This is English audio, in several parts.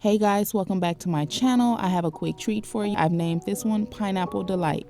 Hey guys, welcome back to my channel. I have a quick treat for you. I've named this one Pineapple Delight.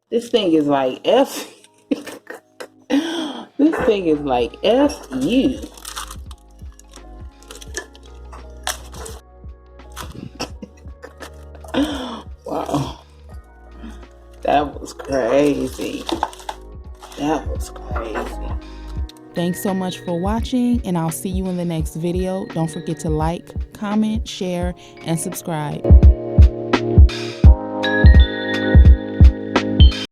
This thing is like F. This thing is like F-U. Wow. That was crazy. That was crazy. Thanks so much for watching, and I'll see you in the next video. Don't forget to like, comment, share, and subscribe.